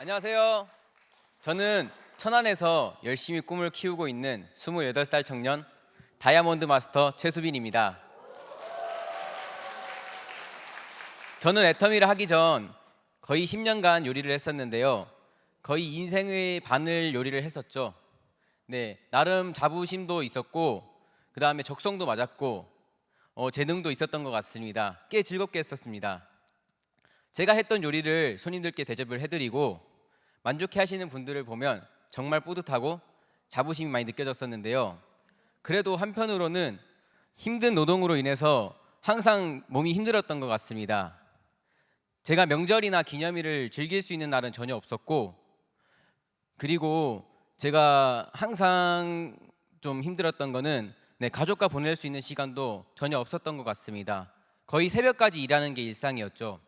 안녕하세요. 저는 천안에서 열심히 꿈을 키우고 있는 28살 청년 다이아몬드 마스터 최수빈입니다. 저는 애터미를 하기 전 거의 10년간 요리를 했었는데요. 거의 인생의 반을 요리를 했었죠. 네, 나름 자부심도 있었고 그 다음에 적성도 맞았고 재능도 있었던 것 같습니다. 꽤 즐겁게 했었습니다. 제가 했던 요리를 손님들께 대접을 해드리고 만족해 하시는 분들을 보면 정말 뿌듯하고 자부심이 많이 느껴졌었는데요. 그래도 한편으로는 힘든 노동으로 인해서 항상 몸이 힘들었던 것 같습니다. 제가 명절이나 기념일을 즐길 수 있는 날은 전혀 없었고, 그리고 제가 항상 좀 힘들었던 거는 가족과 보낼 수 있는 시간도 전혀 없었던 것 같습니다. 거의 새벽까지 일하는 게 일상이었죠.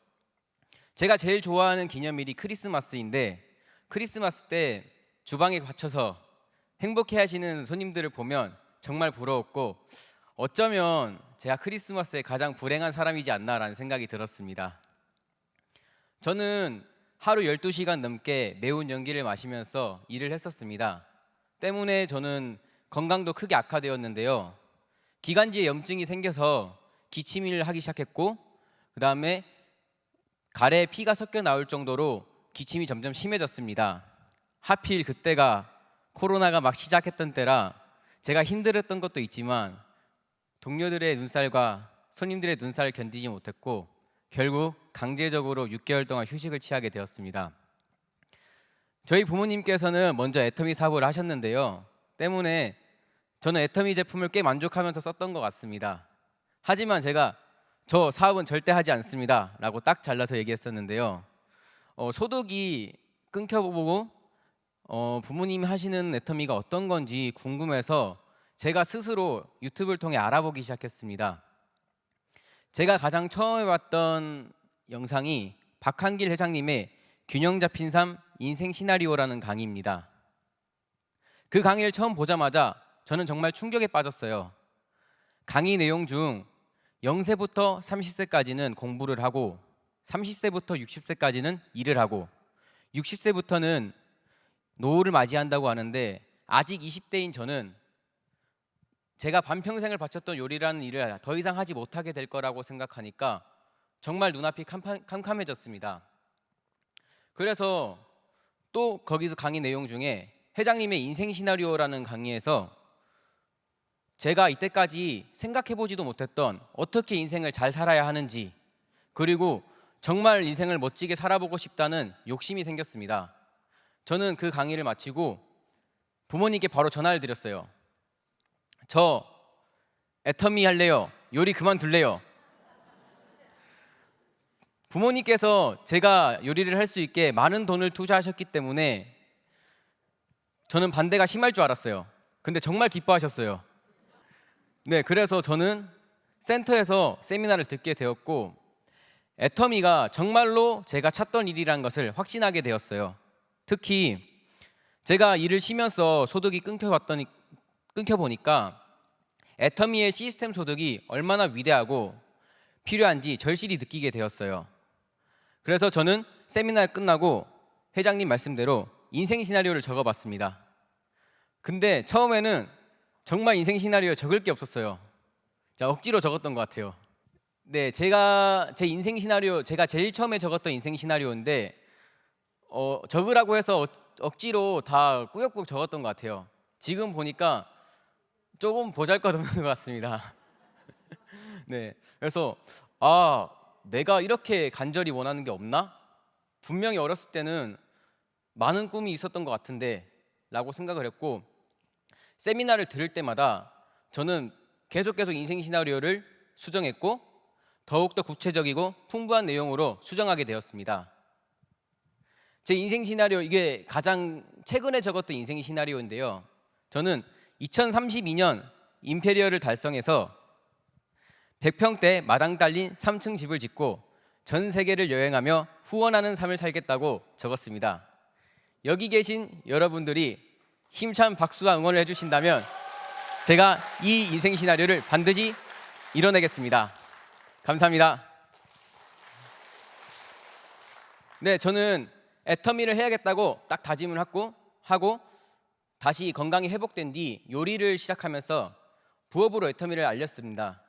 제가 제일 좋아하는 기념일이 크리스마스인데, 크리스마스 때 주방에 갇혀서 행복해 하시는 손님들을 보면 정말 부러웠고, 어쩌면 제가 크리스마스에 가장 불행한 사람이지 않나라는 생각이 들었습니다. 저는 하루 12시간 넘게 매운 연기를 마시면서 일을 했었습니다. 때문에 저는 건강도 크게 악화되었는데요. 기관지에 염증이 생겨서 기침을 하기 시작했고, 그 다음에 가래에 피가 섞여 나올 정도로 기침이 점점 심해졌습니다. 하필 그때가 코로나가 막 시작했던 때라 제가 힘들었던 것도 있지만 동료들의 눈살과 손님들의 눈살을 견디지 못했고 결국 강제적으로 6개월 동안 휴식을 취하게 되었습니다. 저희 부모님께서는 먼저 애터미 사업을 하셨는데요. 때문에 저는 애터미 제품을 꽤 만족하면서 썼던 것 같습니다. 하지만 제가 저 사업은 절대 하지 않습니다 라고 딱 잘라서 얘기했었는데요. 소득이 끊겨보고 부모님이 하시는 애터미가 어떤 건지 궁금해서 제가 스스로 유튜브를 통해 알아보기 시작했습니다. 제가 가장 처음 해봤던 영상이 박한길 회장님의 균형 잡힌 삶 인생 시나리오라는 강의입니다. 그 강의를 처음 보자마자 저는 정말 충격에 빠졌어요. 강의 내용 중 0세부터 30세까지는 공부를 하고 30세부터 60세까지는 일을 하고 60세부터는 노후를 맞이한다고 하는데 아직 20대인 저는 제가 반평생을 바쳤던 요리라는 일을 더 이상 하지 못하게 될 거라고 생각하니까 정말 눈앞이 캄캄해졌습니다. 그래서 또 거기서 강의 내용 중에 회장님의 인생 시나리오라는 강의에서 제가 이때까지 생각해보지도 못했던 어떻게 인생을 잘 살아야 하는지, 그리고 정말 인생을 멋지게 살아보고 싶다는 욕심이 생겼습니다. 저는 그 강의를 마치고 부모님께 바로 전화를 드렸어요. 저 애터미 할래요. 요리 그만둘래요. 부모님께서 제가 요리를 할 수 있게 많은 돈을 투자하셨기 때문에 저는 반대가 심할 줄 알았어요. 근데 정말 기뻐하셨어요. 네, 그래서 저는 센터에서 세미나를 듣게 되었고 애터미가 정말로 제가 찾던 일이라는 것을 확신하게 되었어요. 특히 제가 일을 쉬면서 소득이 끊겨보니까 애터미의 시스템 소득이 얼마나 위대하고 필요한지 절실히 느끼게 되었어요. 그래서 저는 세미나 끝나고 회장님 말씀대로 인생 시나리오를 적어봤습니다. 근데 처음에는 정말 인생 시나리오에 적을 게 없었어요. 억지로 적었던 것 같아요. 네, 제가 제 인생 시나리오, 제가 제일 처음에 적었던 인생 시나리오인데 적으라고 해서 억지로 다 꾸역꾸역 적었던 것 같아요. 지금 보니까 조금 보잘것없는 것 같습니다. 네, 그래서 내가 이렇게 간절히 원하는 게 없나? 분명히 어렸을 때는 많은 꿈이 있었던 것 같은데 라고 생각을 했고 세미나를 들을 때마다 저는 계속 인생 시나리오를 수정했고 더욱더 구체적이고 풍부한 내용으로 수정하게 되었습니다. 제 인생 시나리오, 이게 가장 최근에 적었던 인생 시나리오인데요. 저는 2032년 임페리얼을 달성해서 100평대 마당 달린 3층 집을 짓고 전 세계를 여행하며 후원하는 삶을 살겠다고 적었습니다. 여기 계신 여러분들이 힘찬 박수와 응원을 해주신다면 제가 이 인생 시나리오를 반드시 이뤄내겠습니다. 감사합니다. 네, 저는 애터미를 해야겠다고 딱 다짐을 하고 다시 건강이 회복된 뒤 요리를 시작하면서 부업으로 애터미를 알렸습니다.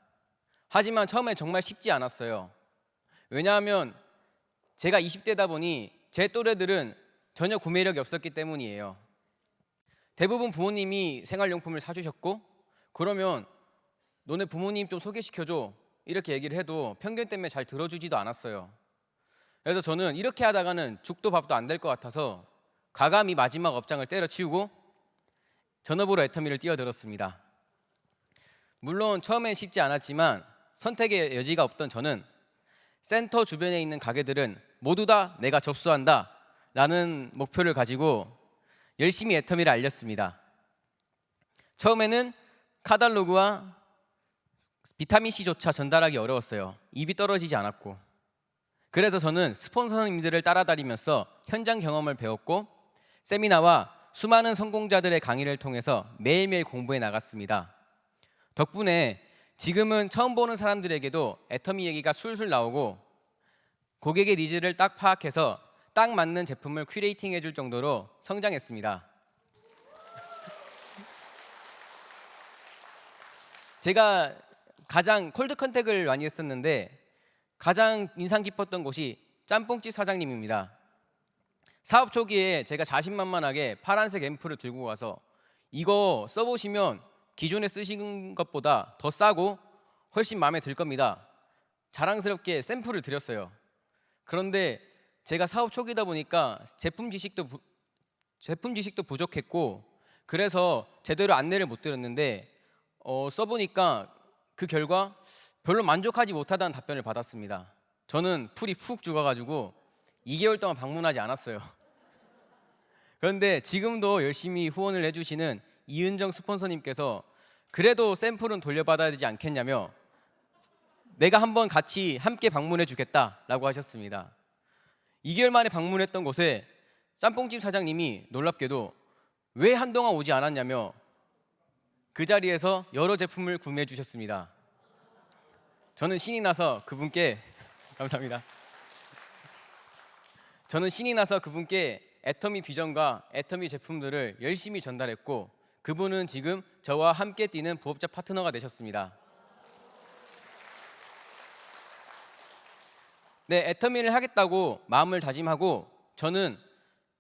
하지만 처음엔 정말 쉽지 않았어요. 왜냐하면 제가 20대다 보니 제 또래들은 전혀 구매력이 없었기 때문이에요. 대부분 부모님이 생활용품을 사주셨고, 그러면 너네 부모님 좀 소개시켜줘 이렇게 얘기를 해도 편견 때문에 잘 들어주지도 않았어요. 그래서 저는 이렇게 하다가는 죽도 밥도 안 될 것 같아서 과감히 마지막 업장을 때려치우고 전업으로 애터미를 뛰어들었습니다. 물론 처음엔 쉽지 않았지만 선택의 여지가 없던 저는 센터 주변에 있는 가게들은 모두 다 내가 접수한다 라는 목표를 가지고 열심히 애터미를 알렸습니다. 처음에는 카탈로그와 비타민C조차 전달하기 어려웠어요. 입이 떨어지지 않았고. 그래서 저는 스폰서님들을 따라다니면서 현장 경험을 배웠고 세미나와 수많은 성공자들의 강의를 통해서 매일매일 공부해 나갔습니다. 덕분에 지금은 처음 보는 사람들에게도 애터미 얘기가 술술 나오고 고객의 니즈를 딱 파악해서 딱 맞는 제품을 큐레이팅 해줄 정도로 성장했습니다. 제가 가장 콜드 컨택을 많이 했었는데 가장 인상 깊었던 곳이 짬뽕집 사장님입니다. 사업 초기에 제가 자신만만하게 파란색 앰플을 들고 와서 이거 써보시면 기존에 쓰신 것보다 더 싸고 훨씬 마음에 들 겁니다. 자랑스럽게 샘플을 드렸어요. 그런데 제가 사업 초기다 보니까 제품 지식도 부족했고 그래서 제대로 안내를 못 드렸는데 써보니까 그 결과 별로 만족하지 못하다는 답변을 받았습니다. 저는 풀이 푹 죽어가지고 2개월 동안 방문하지 않았어요. 그런데 지금도 열심히 후원을 해주시는 이은정 스폰서님께서 그래도 샘플은 돌려받아야 되지 않겠냐며 내가 한번 같이 함께 방문해 주겠다라고 하셨습니다. 2개월 만에 방문했던 곳에 짬뽕집 사장님이 놀랍게도 왜 한동안 오지 않았냐며 그 자리에서 여러 제품을 구매해 주셨습니다. 저는 신이 나서 그분께 감사합니다. 저는 신이 나서 그분께 애터미 비전과 애터미 제품들을 열심히 전달했고 그분은 지금 저와 함께 뛰는 부업자 파트너가 되셨습니다. 네, 애터미를 하겠다고 마음을 다짐하고 저는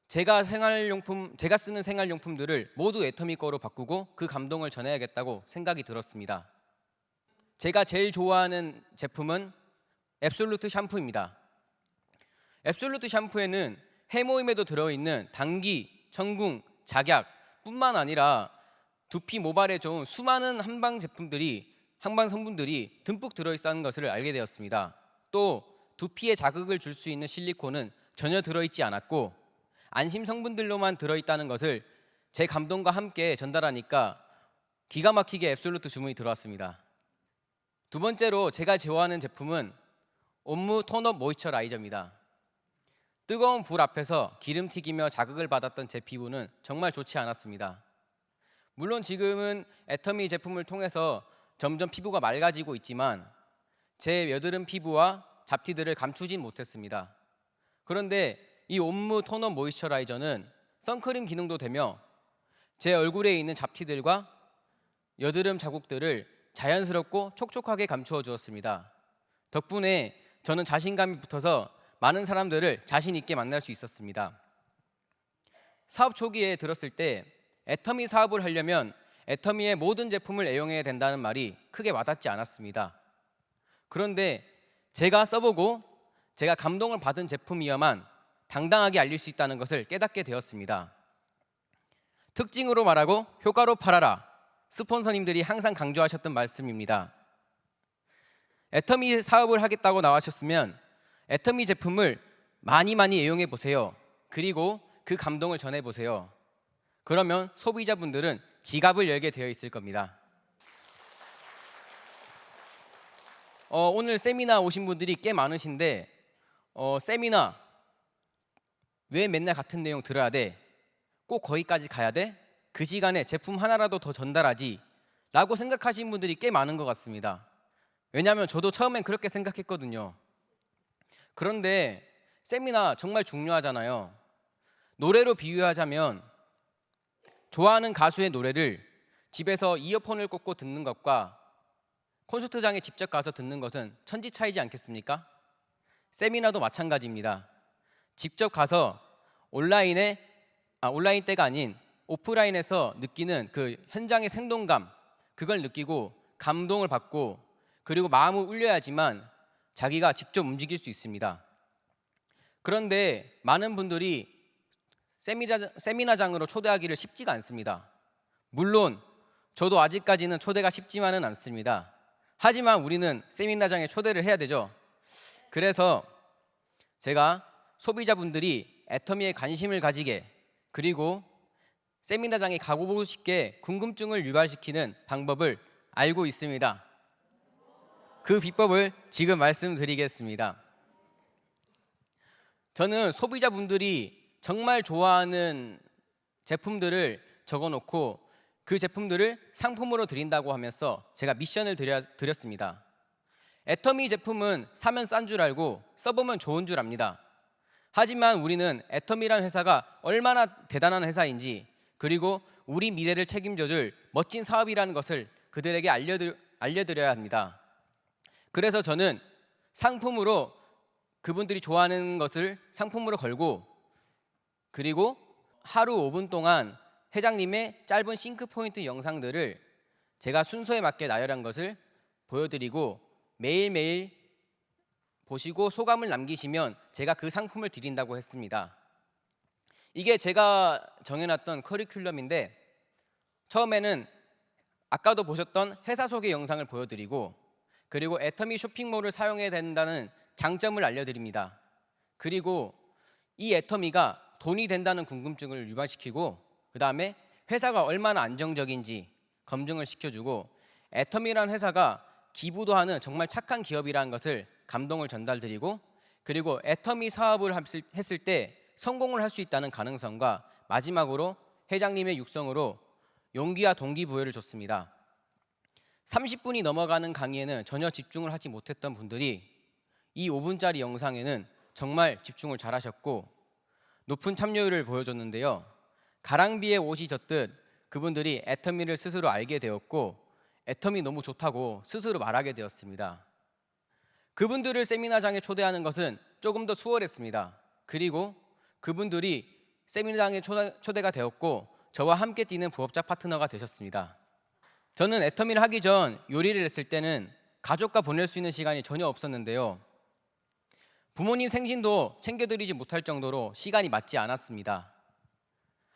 제가 쓰는 생활용품들을 모두 애터미 거로 바꾸고 그 감동을 전해야겠다고 생각이 들었습니다. 제가 제일 좋아하는 제품은 앱솔루트 샴푸입니다. 앱솔루트 샴푸에는 해모임에도 들어있는 당기, 청궁, 작약 뿐만 아니라 두피 모발에 좋은 수많은 한방 성분들이 듬뿍 들어있다는 것을 알게 되었습니다. 또 두피에 자극을 줄 수 있는 실리콘은 전혀 들어있지 않았고 안심 성분들로만 들어있다는 것을 제 감동과 함께 전달하니까 기가 막히게 앱솔루트 주문이 들어왔습니다. 두 번째로 제가 좋아하는 제품은 옴무 톤업 모이스처라이저입니다. 뜨거운 불 앞에서 기름 튀기며 자극을 받았던 제 피부는 정말 좋지 않았습니다. 물론 지금은 애터미 제품을 통해서 점점 피부가 맑아지고 있지만 제 여드름 피부와 잡티들을 감추진 못했습니다. 그런데 이 옴무 톤업 모이스처라이저는 선크림 기능도 되며 제 얼굴에 있는 잡티들과 여드름 자국들을 자연스럽고 촉촉하게 감추어 주었습니다. 덕분에 저는 자신감이 붙어서 많은 사람들을 자신 있게 만날 수 있었습니다. 사업 초기에 들었을 때 애터미 사업을 하려면 애터미의 모든 제품을 애용해야 된다는 말이 크게 와닿지 않았습니다. 그런데 제가 써보고 제가 감동을 받은 제품이어만 당당하게 알릴 수 있다는 것을 깨닫게 되었습니다. 특징으로 말하고 효과로 팔아라. 스폰서님들이 항상 강조하셨던 말씀입니다. 애터미 사업을 하겠다고 나와셨으면 애터미 제품을 많이 애용해 보세요. 그리고 그 감동을 전해 보세요. 그러면 소비자분들은 지갑을 열게 되어 있을 겁니다. 오늘 세미나 오신 분들이 꽤 많으신데 세미나 왜 맨날 같은 내용 들어야 돼? 꼭 거기까지 가야 돼? 그 시간에 제품 하나라도 더 전달하지 라고 생각하시는 분들이 꽤 많은 것 같습니다. 왜냐하면 저도 처음엔 그렇게 생각했거든요. 그런데 세미나 정말 중요하잖아요. 노래로 비유하자면 좋아하는 가수의 노래를 집에서 이어폰을 꽂고 듣는 것과 콘서트장에 직접 가서 듣는 것은 천지 차이지 않겠습니까? 세미나도 마찬가지입니다. 직접 가서 온라인 때가 아닌 오프라인에서 느끼는 그 현장의 생동감, 그걸 느끼고 감동을 받고 그리고 마음을 울려야지만 자기가 직접 움직일 수 있습니다. 그런데 많은 분들이 세미나장으로 초대하기를 쉽지가 않습니다. 물론 저도 아직까지는 초대가 쉽지만은 않습니다. 하지만 우리는 세미나장에 초대를 해야 되죠. 그래서 제가 소비자분들이 애터미에 관심을 가지게, 그리고 세미나장에 가보고 싶게 궁금증을 유발시키는 방법을 알고 있습니다. 그 비법을 지금 말씀드리겠습니다. 저는 소비자분들이 정말 좋아하는 제품들을 적어놓고 그 제품들을 상품으로 드린다고 하면서 제가 미션을 드렸습니다. 애터미 제품은 사면 싼 줄 알고 써보면 좋은 줄 압니다. 하지만 우리는 애터미란 회사가 얼마나 대단한 회사인지, 그리고 우리 미래를 책임져줄 멋진 사업이라는 것을 그들에게 알려드려야 합니다. 그래서 저는 상품으로 그분들이 좋아하는 것을 상품으로 걸고, 그리고 하루 5분 동안 회장님의 짧은 싱크 포인트 영상들을 제가 순서에 맞게 나열한 것을 보여드리고 매일매일 보시고 소감을 남기시면 제가 그 상품을 드린다고 했습니다. 이게 제가 정해놨던 커리큘럼인데, 처음에는 아까도 보셨던 회사 소개 영상을 보여드리고, 그리고 애터미 쇼핑몰을 사용해야 된다는 장점을 알려드립니다. 그리고 이 애터미가 돈이 된다는 궁금증을 유발시키고, 그 다음에 회사가 얼마나 안정적인지 검증을 시켜주고, 애터미라는 회사가 기부도 하는 정말 착한 기업이라는 것을 감동을 전달드리고, 그리고 애터미 사업을 했을 때 성공을 할 수 있다는 가능성과, 마지막으로 회장님의 육성으로 용기와 동기부여를 줬습니다. 30분이 넘어가는 강의에는 전혀 집중을 하지 못했던 분들이 이 5분짜리 영상에는 정말 집중을 잘하셨고 높은 참여율을 보여줬는데요. 가랑비에 옷이 젖듯 그분들이 애터미를 스스로 알게 되었고 애터미 너무 좋다고 스스로 말하게 되었습니다. 그분들을 세미나장에 초대하는 것은 조금 더 수월했습니다. 그리고 그분들이 세미나장에 초대가 되었고 저와 함께 뛰는 부업자 파트너가 되셨습니다. 저는 애터미를 하기 전 요리를 했을 때는 가족과 보낼 수 있는 시간이 전혀 없었는데요. 부모님 생신도 챙겨드리지 못할 정도로 시간이 맞지 않았습니다.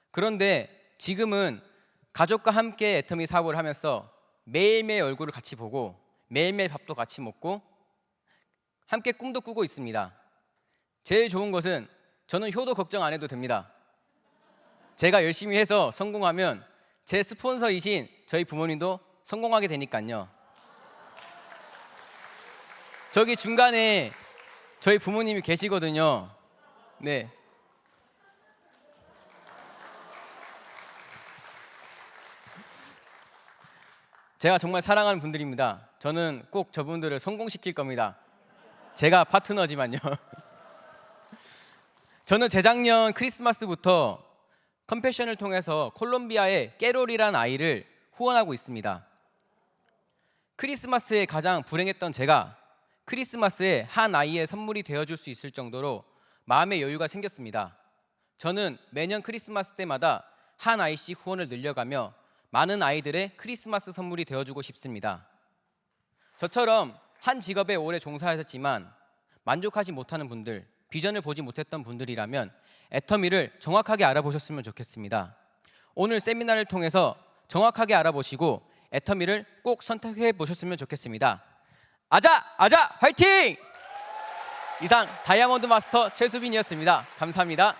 그런데 지금은 가족과 함께 애터미 사업을 하면서 매일매일 얼굴을 같이 보고 매일매일 밥도 같이 먹고 함께 꿈도 꾸고 있습니다. 제일 좋은 것은 저는 효도 걱정 안 해도 됩니다. 제가 열심히 해서 성공하면 제 스폰서이신 저희 부모님도 성공하게 되니까요. 저기 중간에 저희 부모님이 계시거든요. 네. 제가 정말 사랑하는 분들입니다. 저는 꼭 저분들을 성공시킬 겁니다. 제가 파트너지만요. 저는 재작년 크리스마스부터 컴패션을 통해서 콜롬비아의 깨롤이라는 아이를 후원하고 있습니다. 크리스마스에 가장 불행했던 제가 크리스마스에 한 아이의 선물이 되어줄 수 있을 정도로 마음의 여유가 생겼습니다. 저는 매년 크리스마스 때마다 한 아이씩 후원을 늘려가며 많은 아이들의 크리스마스 선물이 되어주고 싶습니다. 저처럼 한 직업에 오래 종사하셨지만 만족하지 못하는 분들, 비전을 보지 못했던 분들이라면 애터미를 정확하게 알아보셨으면 좋겠습니다. 오늘 세미나를 통해서 정확하게 알아보시고 애터미를 꼭 선택해 보셨으면 좋겠습니다. 아자! 아자! 화이팅! 이상 다이아몬드 마스터 최수빈이었습니다. 감사합니다.